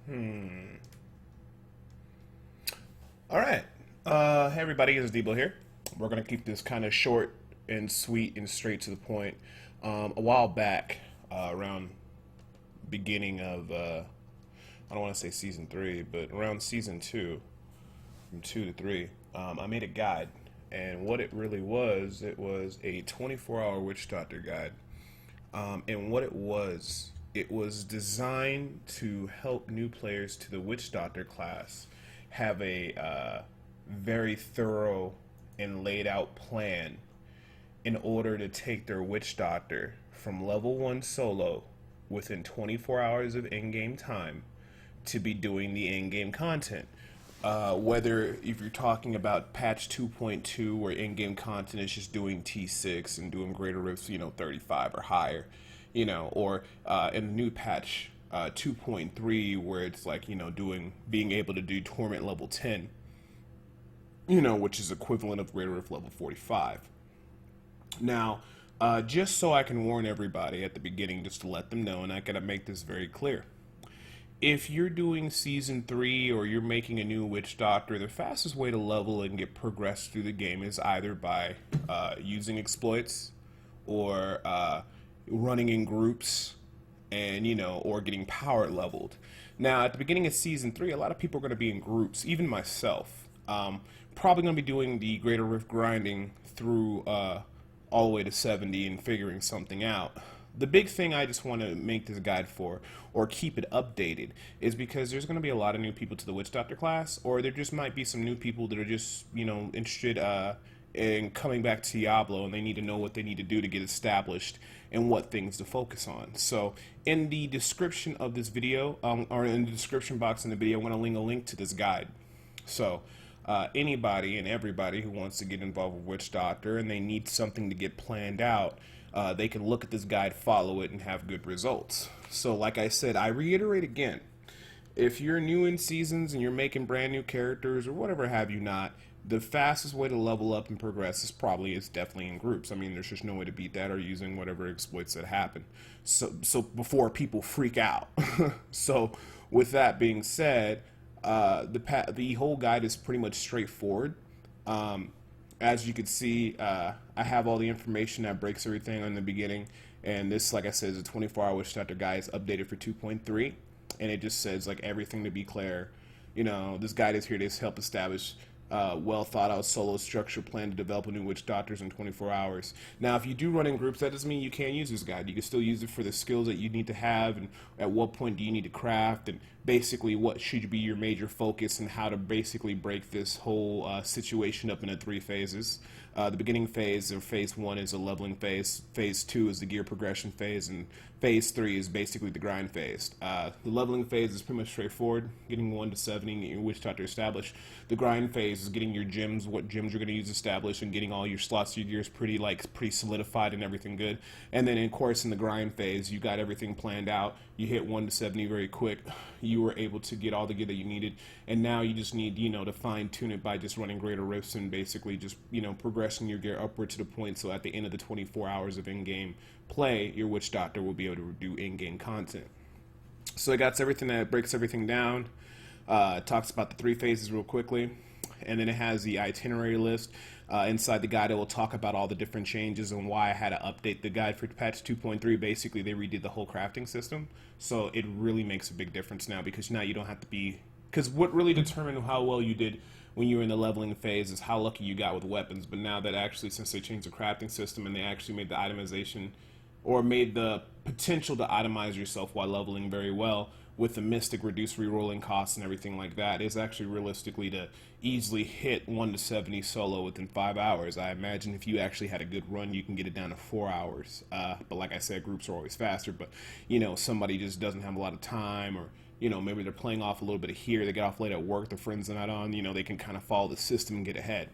Hmm. All right. Hey everybody, it's Debo here. We're gonna keep this kind of short and sweet and straight to the point. A while back, around beginning of, I don't want to say season three, but around season two, from two to three, I made a guide, and what it really was, it was a 24-hour witch doctor guide. And what it was designed to help new players to the Witch Doctor class have a very thorough and laid out plan in order to take their Witch Doctor from level 1 solo within 24 hours of in game time to be doing the in game content. Whether if you're talking about patch 2.2 where in-game content is just doing T6 and doing greater rifts, 35 or higher, or in the new patch 2.3 where it's like, being able to do torment level 10, which is equivalent of greater rift level 45. Now, just so I can warn everybody at the beginning, just to let them know, and I gotta make this very clear. If you're doing season 3 or you're making a new witch doctor, the fastest way to level and get progressed through the game is either by using exploits or running in groups and or getting power leveled. Now at the beginning of season 3, a lot of people are going to be in groups, even myself. Probably going to be doing the greater rift grinding through all the way to 70 and figuring something out. The big thing I just want to make this guide for, or keep it updated, is because there's going to be a lot of new people to the Witch Doctor class, or there just might be some new people that are just, interested in coming back to Diablo, and they need to know what they need to do to get established and what things to focus on. So, in the description of this video, or in the description box in the video, I'm going to link a link to this guide. So, anybody and everybody who wants to get involved with Witch Doctor and they need something to get planned out, they can look at this guide, follow it, and have good results. So like I said, I reiterate again, if you're new in seasons and you're making brand new characters or whatever have you not, the fastest way to level up and progress is definitely in groups. I mean, there's just no way to beat that or using whatever exploits that happen. So before people freak out. So with that being said, the whole guide is pretty much straightforward. As you can see, I have all the information that breaks everything in the beginning, and this, like I said, is a 24-hour Witch Doctor guide. It's updated for 2.3, and it just says like everything to be clear. This guide is here to help establish well thought out solo structure plan to develop a new witch doctors in 24 hours. Now, if you do run in groups, that doesn't mean you can't use this guide. You can still use it for the skills that you need to have, and at what point do you need to craft, and basically what should be your major focus, and how to basically break this whole situation up into 3 phases. The beginning phase, or phase 1, is a leveling phase. Phase 2 is the gear progression phase, and phase 3 is basically the grind phase. The leveling phase is pretty much straightforward, getting 1 to 70 and your witch doctor established. The grind phase is getting your gems, what gems you're going to use established, and getting all your slots, your gears pretty solidified and everything good. And then, of course, in the grind phase, you got everything planned out. You hit 1 to 70 very quick. You were able to get all the gear that you needed, and now you just need, to fine tune it by just running greater rifts and basically just, progressing your gear upward to the point so at the end of the 24 hours of in-game play, your witch doctor will be able to do in-game content. So it got everything that breaks everything down. It talks about the 3 phases real quickly, and then it has the itinerary list. Inside the guide, it will talk about all the different changes and why I had to update the guide for patch 2.3. Basically, they redid the whole crafting system, so it really makes a big difference now, because now you don't have to be... Because what really determined how well you did when you were in the leveling phase is how lucky you got with weapons. But now that actually, since they changed the crafting system and they actually made the itemization, or made the potential to itemize yourself while leveling very well, with the Mystic reduced rerolling costs and everything like that, is actually realistically to easily hit 1 to 70 solo within 5 hours. I imagine if you actually had a good run, you can get it down to 4 hours. But like I said, groups are always faster, but somebody just doesn't have a lot of time, or maybe they're playing off a little bit of here, they get off late at work, their friends are not on, they can kind of follow the system and get ahead.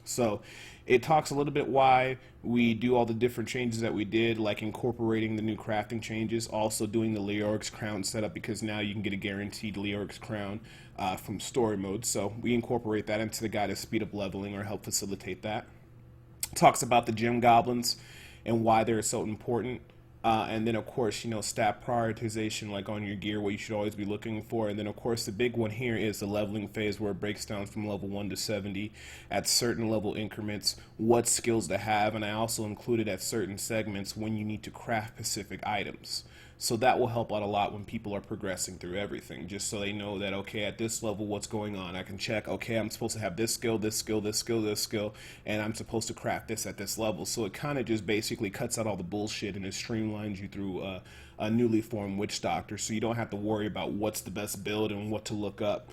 So it talks a little bit why we do all the different changes that we did, like incorporating the new crafting changes, also doing the Leoric's crown setup, because now you can get a guaranteed Leoric's crown from story mode. So we incorporate that into the guide to speed up leveling or help facilitate that. It talks about the gem goblins and why they're so important. And then, of course, stat prioritization, like on your gear, what you should always be looking for. And then, of course, the big one here is the leveling phase, where it breaks down from level 1 to 70 at certain level increments, what skills to have. And I also included at certain segments when you need to craft specific items. So that will help out a lot when people are progressing through everything, just so they know that, okay, at this level, what's going on? I can check, okay, I'm supposed to have this skill, this skill, this skill, this skill, and I'm supposed to craft this at this level. So it kind of just basically cuts out all the bullshit, and it streamlines you through a newly formed witch doctor, so you don't have to worry about what's the best build and what to look up.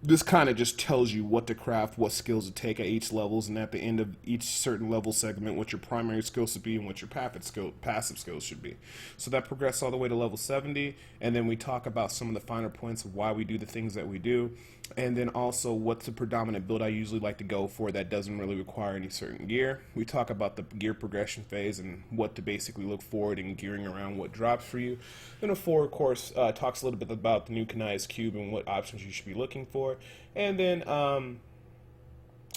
This kind of just tells you what to craft, what skills to take at each levels, and at the end of each certain level segment, what your primary skills should be and what your passive skills should be. So that progresses all the way to level 70, and then we talk about some of the finer points of why we do the things that we do, and then also what's the predominant build I usually like to go for that doesn't really require any certain gear. We talk about the gear progression phase and what to basically look forward in gearing around what drops for you. Then a 4, of course, talks a little bit about the new Kanai's Cube and what options you should be looking for. And then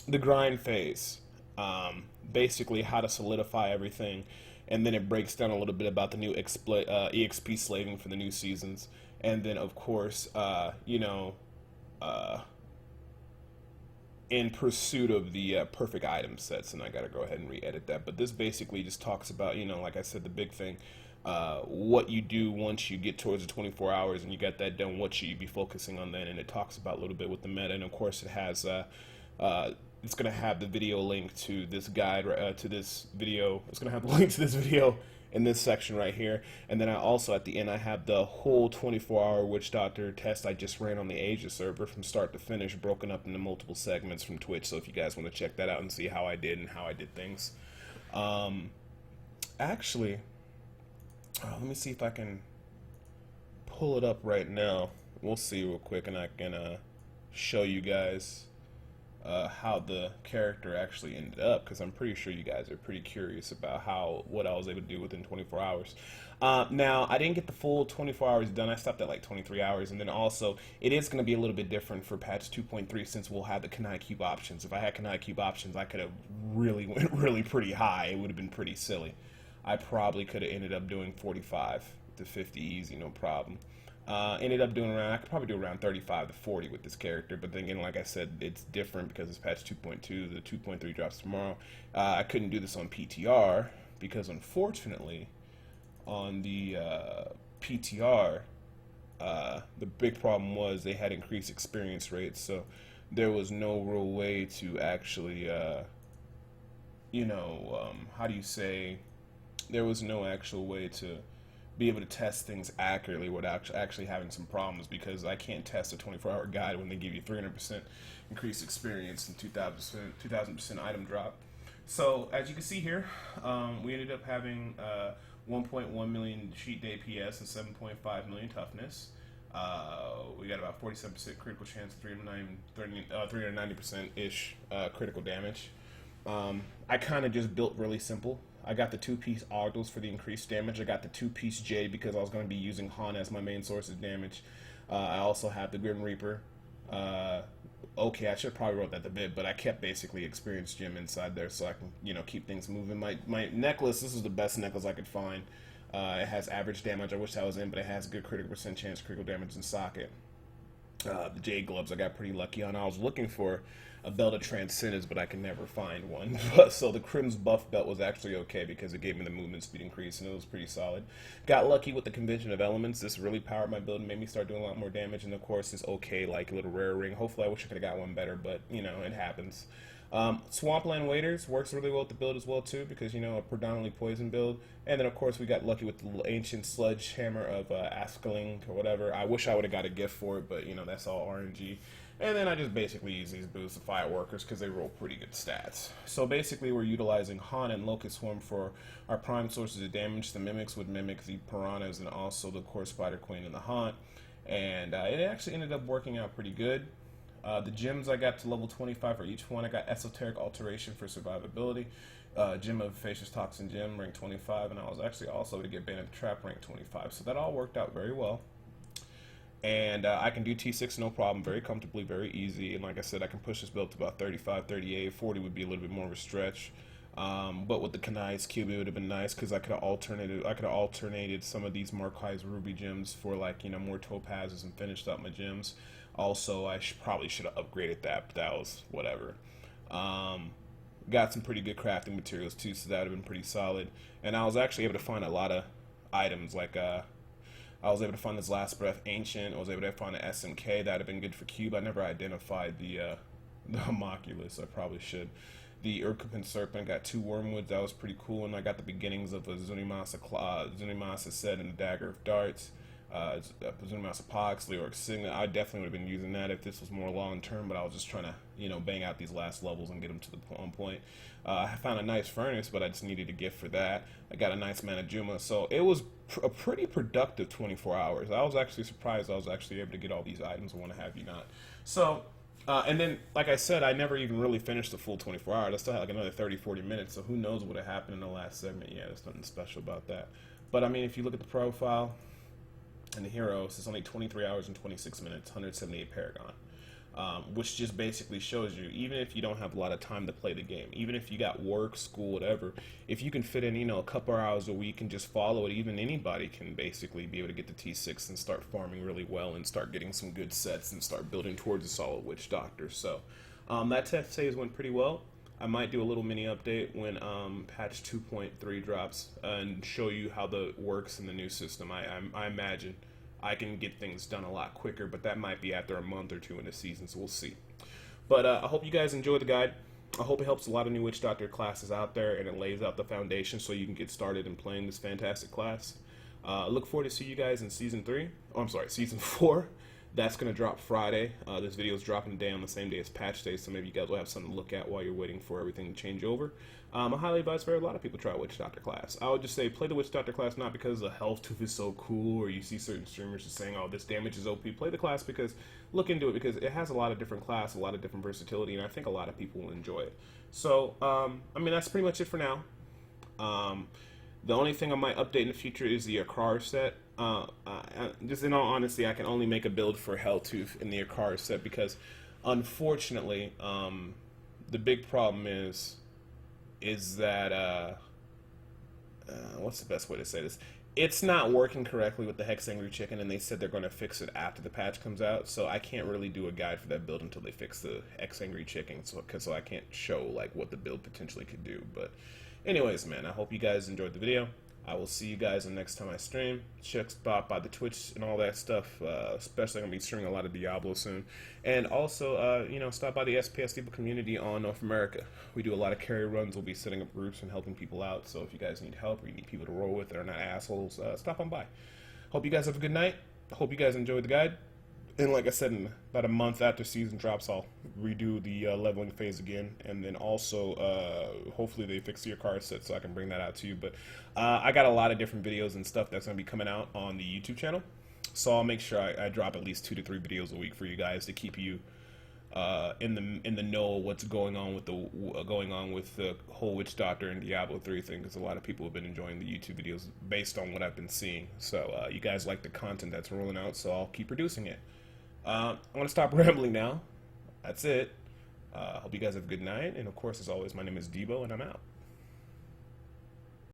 the grind phase, basically how to solidify everything. And then it breaks down a little bit about the new EXP slaving for the new seasons. And then, of course, in pursuit of the perfect item sets, and I gotta go ahead and re-edit that, but this basically just talks about, like I said, the big thing, what you do once you get towards the 24 hours and you got that done, what should you be focusing on then, and it talks about a little bit with the meta, and of course it has it's going to have the video link to this guide, to this video. It's going to have the link to this video in this section right here. And then I also, at the end, I have the whole 24-hour Witch Doctor test I just ran on the Asia server from start to finish, broken up into multiple segments from Twitch. So if you guys want to check that out and see how I did and how I did things. Actually, let me see if I can pull it up right now. We'll see real quick, and I can show you guys how the character actually ended up, because I'm pretty sure you guys are pretty curious about what I was able to do within 24 hours. Now, I didn't get the full 24 hours done. I stopped at like 23 hours, and then also, it is going to be a little bit different for patch 2.3 since we'll have the Kanai Cube options. If I had Kanai Cube options, I could have really went really pretty high. It would have been pretty silly. I probably could have ended up doing 45 to 50 easy, no problem. Ended up doing I could probably do around 35 to 40 with this character, but then again, like I said, it's different because it's patch 2.2, the 2.3 drops tomorrow. I couldn't do this on PTR because unfortunately, on the PTR, the big problem was they had increased experience rates, so there was no real way to actually, how do you say, there was no actual way to be able to test things accurately without actually having some problems, because I can't test a 24-hour guide when they give you 300% increased experience and 2,000% item drop. So as you can see here, we ended up having 1.1 million sheet day PS and 7.5 million toughness. We got about 47% critical chance, 390%-ish critical damage. I kind of just built really simple. I got the 2-piece Ogdals for the increased damage. I got the 2-piece J because I was going to be using Han as my main source of damage. I also have the Grim Reaper. Okay, I should have probably wrote that a bit, but I kept basically Experience Gem inside there so I can, keep things moving. My necklace, this is the best necklace I could find. It has average damage. I wish that was in, but it has a good critical % chance, critical damage in socket. The Jade Gloves I got pretty lucky on. I was looking for a belt of Transcendence, but I can never find one. So the Crim's Buff belt was actually okay because it gave me the movement speed increase, and it was pretty solid. Got lucky with the Convention of Elements. This really powered my build and made me start doing a lot more damage, and of course this okay, like little rare ring. Hopefully I wish I could have got one better, but it happens. Swampland Waders works really well with the build as well too, because a predominantly poison build. And then of course we got lucky with the little ancient sludge hammer of Askaling or whatever. I wish I would have got a gift for it, but that's all RNG. And then I just basically use these boosts to Fireworkers because they roll pretty good stats. So basically we're utilizing Han and Locust Swarm for our prime sources of damage. The Mimics would mimic the Piranhas and also the Core Spider Queen and the Haunt. And it actually ended up working out pretty good. The gems I got to level 25 for each one. I got Esoteric Alteration for survivability, Gem of Facious Toxin Gem, rank 25, and I was actually also able to get Bandit Trap, rank 25. So that all worked out very well. And I can do T6 no problem, very comfortably, very easy. And like I said, I can push this build to about 35, 38, 40 would be a little bit more of a stretch. But with the Kanai's cube, it would have been nice because I could have alternated. I could have alternated some of these Marquise Ruby gems for like more topazes and finished up my gems. Also, I probably should have upgraded that, but that was whatever. Um, Got some pretty good crafting materials too, so that would have been pretty solid. And I was actually able to find a lot of items like I was able to find this Last Breath Ancient. I was able to find an SMK that would have been good for cube. I never identified the Homunculus. I probably should. The Urkupin Serpent, got 2 Wormwoods, that was pretty cool, and I got the beginnings of a Zunimasa Claw, Zunimasa Set, and the Dagger of Darts, Zunimasa Pox, Leoric Signet. I definitely would have been using that if this was more long term, but I was just trying to, bang out these last levels and get them to the point. I found a nice Furnace, but I just needed a gift for that. I got a nice Manajuma, so it was a pretty productive 24 hours. I was actually surprised I was actually able to get all these items, I want to have you not. So, and then, like I said, I never even really finished the full 24 hours. I still had like another 30, 40 minutes, so who knows what would have happened in the last segment. Yeah, there's nothing special about that. But, I mean, if you look at the profile and the heroes, it's only 23 hours and 26 minutes, 178 Paragon. Which just basically shows you, even if you don't have a lot of time to play the game, even if you got work, school, whatever, if you can fit in, a couple hours a week and just follow it, even anybody can basically be able to get to T6 and start farming really well and start getting some good sets and start building towards a solid Witch Doctor. So that test phase went pretty well. I might do a little mini update when patch 2.3 drops and show you how the works in the new system. I imagine I can get things done a lot quicker, but that might be after a month or two in the season, so we'll see. But I hope you guys enjoyed the guide. I hope it helps a lot of new Witch Doctor classes out there, and it lays out the foundation so you can get started in playing this fantastic class. Look forward to see you guys in Season 3. Oh, I'm sorry, Season 4. That's going to drop Friday. This video is dropping today on the same day as patch day, so maybe you guys will have something to look at while you're waiting for everything to change over. I highly advise for a lot of people to try Witch Doctor class. I would just say play the Witch Doctor class not because the health tooth is so cool or you see certain streamers just saying, oh, this damage is OP. Play the class because, look into it because it has a lot of different class, a lot of different versatility, and I think a lot of people will enjoy it. So, I mean, that's pretty much it for now. The only thing I might update in the future is the Akar set. Just in all honesty, I can only make a build for Helltooth in the Akar set because, unfortunately, the big problem is that what's the best way to say this? It's not working correctly with the Hex Angry Chicken, and they said they're going to fix it after the patch comes out. So I can't really do a guide for that build until they fix the Hex Angry Chicken. So I can't show like what the build potentially could do. But anyways, man, I hope you guys enjoyed the video. I will see you guys the next time I stream. Check spot by the Twitch and all that stuff. Especially I'm gonna be streaming a lot of Diablo soon. And also, stop by the SPS Debo community on North America. We do a lot of carry runs. We'll be setting up groups and helping people out. So if you guys need help or you need people to roll with that are not assholes, stop on by. Hope you guys have a good night. I hope you guys enjoyed the guide. And like I said, in about a month after season drops, I'll redo the leveling phase again. And then also, hopefully they fix your card set so I can bring that out to you. But I got a lot of different videos and stuff that's going to be coming out on the YouTube channel. So I'll make sure I drop at least 2 to 3 videos a week for you guys to keep you in the know of what's going on with the whole Witch Doctor and Diablo 3 thing, because a lot of people have been enjoying the YouTube videos based on what I've been seeing. So you guys like the content that's rolling out, so I'll keep producing it. I'm going to stop rambling now. That's it. Hope you guys have a good night. And, of course, as always, my name is Debo, and I'm out.